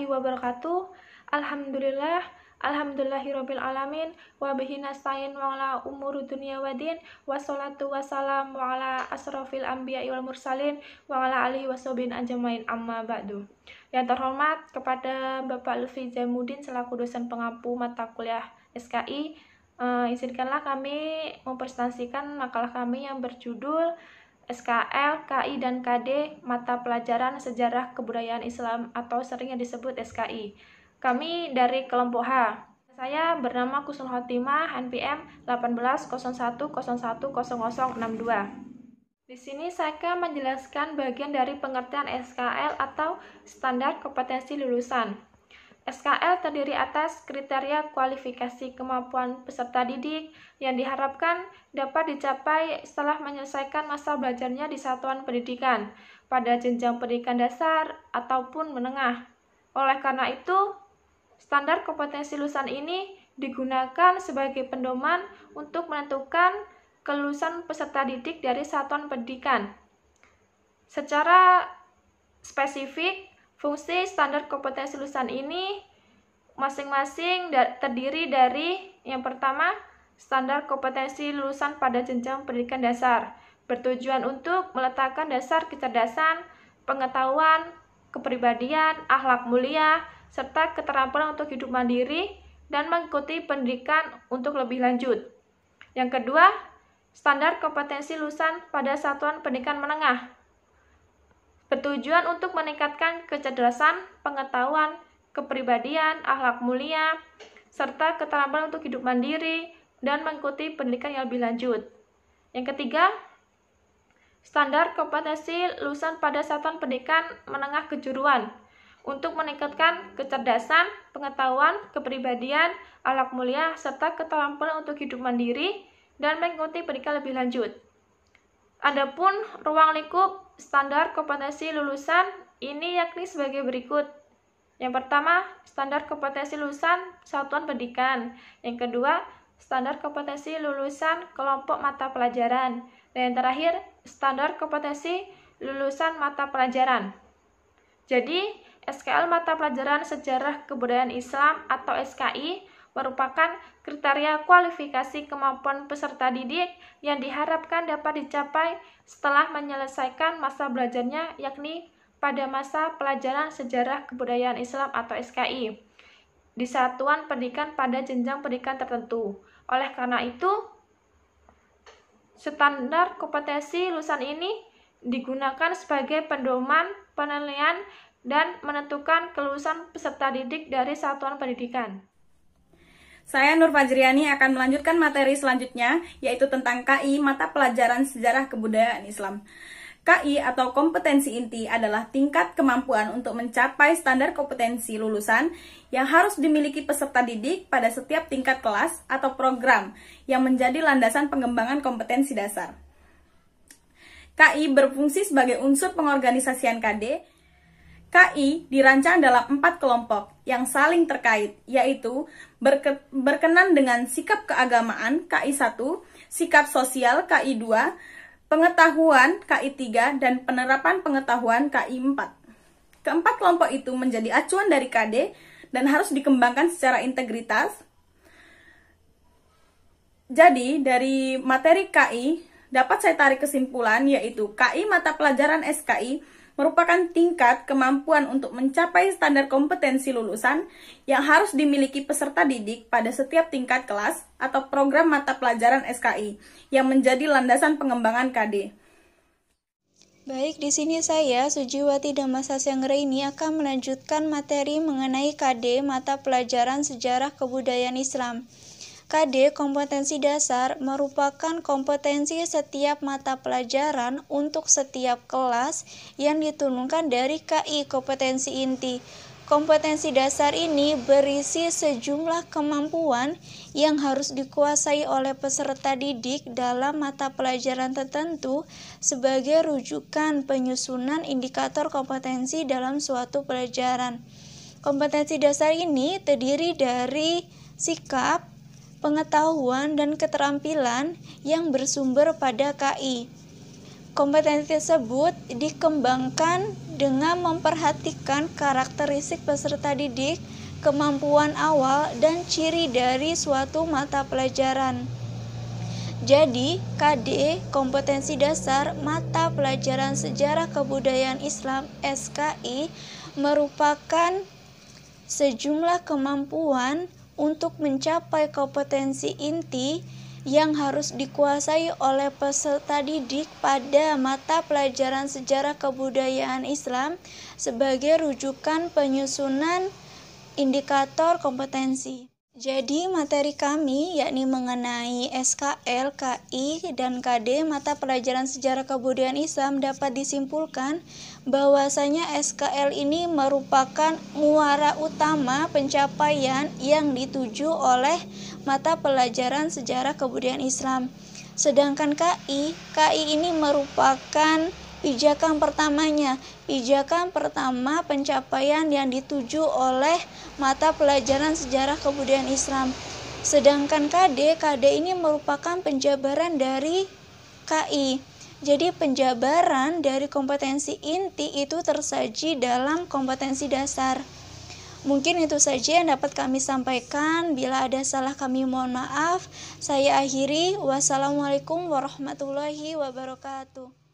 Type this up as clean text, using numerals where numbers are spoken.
wabarakatuh. Alhamdulillah, alhamdulillahirabbil alamin wa bihi nasta'in wa ala umuri dunya waddin wassalatu wassalamu ala asrofil anbiya'i wal mursalin wa ala alihi washabbihi ajmain amma ba'du. Yang terhormat kepada Bapak Lutfi Zainuddin selaku dosen pengampu mata kuliah SKI, izinkanlah kami mempresentasikan makalah kami yang berjudul SKL, KI, dan KD Mata Pelajaran Sejarah Kebudayaan Islam atau seringnya disebut SKI. Kami dari kelompok H. Saya bernama Kusnul Khotimah, NPM 1801010062. Di sini saya akan menjelaskan bagian dari pengertian SKL atau Standar Kompetensi Lulusan. SKL terdiri atas kriteria kualifikasi kemampuan peserta didik yang diharapkan dapat dicapai setelah menyelesaikan masa belajarnya di satuan pendidikan pada jenjang pendidikan dasar ataupun menengah. Oleh karena itu, standar kompetensi lulusan ini digunakan sebagai pedoman untuk menentukan kelulusan peserta didik dari satuan pendidikan. Secara spesifik, fungsi standar kompetensi lulusan ini masing-masing terdiri dari yang pertama, standar kompetensi lulusan pada jenjang pendidikan dasar, bertujuan untuk meletakkan dasar kecerdasan, pengetahuan, kepribadian, akhlak mulia, serta keterampilan untuk hidup mandiri dan mengikuti pendidikan untuk lebih lanjut. Yang kedua, standar kompetensi lulusan pada satuan pendidikan menengah, bertujuan untuk meningkatkan kecerdasan, pengetahuan, kepribadian, akhlak mulia, serta keterampilan untuk hidup mandiri dan mengikuti pendidikan yang lebih lanjut. Yang ketiga, standar kompetensi lulusan pada satuan pendidikan menengah kejuruan untuk meningkatkan kecerdasan, pengetahuan, kepribadian, akhlak mulia, serta keterampilan untuk hidup mandiri dan mengikuti pendidikan lebih lanjut. Adapun ruang lingkup standar kompetensi lulusan ini yakni sebagai berikut. Yang pertama, standar kompetensi lulusan satuan pendidikan. Yang kedua, standar kompetensi lulusan kelompok mata pelajaran. Dan yang terakhir, standar kompetensi lulusan mata pelajaran. Jadi, SKL mata pelajaran Sejarah Kebudayaan Islam atau SKI merupakan kriteria kualifikasi kemampuan peserta didik yang diharapkan dapat dicapai setelah menyelesaikan masa belajarnya, yakni pada masa pelajaran Sejarah Kebudayaan Islam atau SKI di satuan pendidikan pada jenjang pendidikan tertentu. Oleh karena itu, standar kompetensi lulusan ini digunakan sebagai pedoman penilaian dan menentukan kelulusan peserta didik dari satuan pendidikan. Saya Nur Fajriani akan melanjutkan materi selanjutnya, yaitu tentang KI, Mata Pelajaran Sejarah Kebudayaan Islam. KI atau kompetensi inti adalah tingkat kemampuan untuk mencapai standar kompetensi lulusan yang harus dimiliki peserta didik pada setiap tingkat kelas atau program yang menjadi landasan pengembangan kompetensi dasar. KI berfungsi sebagai unsur pengorganisasian KD. KI dirancang dalam 4 kelompok yang saling terkait, yaitu berkenan dengan sikap keagamaan KI 1, sikap sosial KI 2, pengetahuan KI 3, dan penerapan pengetahuan KI 4. Keempat kelompok itu menjadi acuan dari KD dan harus dikembangkan secara integritas. Jadi, dari materi KI dapat saya tarik kesimpulan, yaitu KI mata pelajaran SKI merupakan tingkat kemampuan untuk mencapai standar kompetensi lulusan yang harus dimiliki peserta didik pada setiap tingkat kelas atau program mata pelajaran SKI yang menjadi landasan pengembangan KD. Baik, di sini saya, Sujiwati Damasasyanggraini, akan melanjutkan materi mengenai KD Mata Pelajaran Sejarah Kebudayaan Islam. KD kompetensi dasar merupakan kompetensi setiap mata pelajaran untuk setiap kelas yang diturunkan dari KI kompetensi inti. Kompetensi dasar ini berisi sejumlah kemampuan yang harus dikuasai oleh peserta didik dalam mata pelajaran tertentu sebagai rujukan penyusunan indikator kompetensi dalam suatu pelajaran. Kompetensi dasar ini terdiri dari sikap, pengetahuan, dan keterampilan yang bersumber pada KI. Kompetensi tersebut dikembangkan dengan memperhatikan karakteristik peserta didik, kemampuan awal, dan ciri dari suatu mata pelajaran. Jadi, KD, kompetensi dasar mata pelajaran sejarah kebudayaan Islam (SKI) merupakan sejumlah kemampuan untuk mencapai kompetensi inti yang harus dikuasai oleh peserta didik pada mata pelajaran sejarah kebudayaan Islam sebagai rujukan penyusunan indikator kompetensi. Jadi materi kami yakni mengenai SKL, KI, dan KD mata pelajaran sejarah kebudayaan Islam dapat disimpulkan bahwasanya SKL ini merupakan muara utama pencapaian yang dituju oleh mata pelajaran sejarah kebudayaan Islam. Sedangkan KI ini merupakan pijakan pertamanya, pijakan pertama pencapaian yang dituju oleh mata pelajaran sejarah kebudayaan Islam. Sedangkan KD ini merupakan penjabaran dari KI. Jadi penjabaran dari kompetensi inti itu tersaji dalam kompetensi dasar. Mungkin itu saja yang dapat kami sampaikan. Bila ada salah kami mohon maaf. Saya akhiri. Wassalamualaikum warahmatullahi wabarakatuh.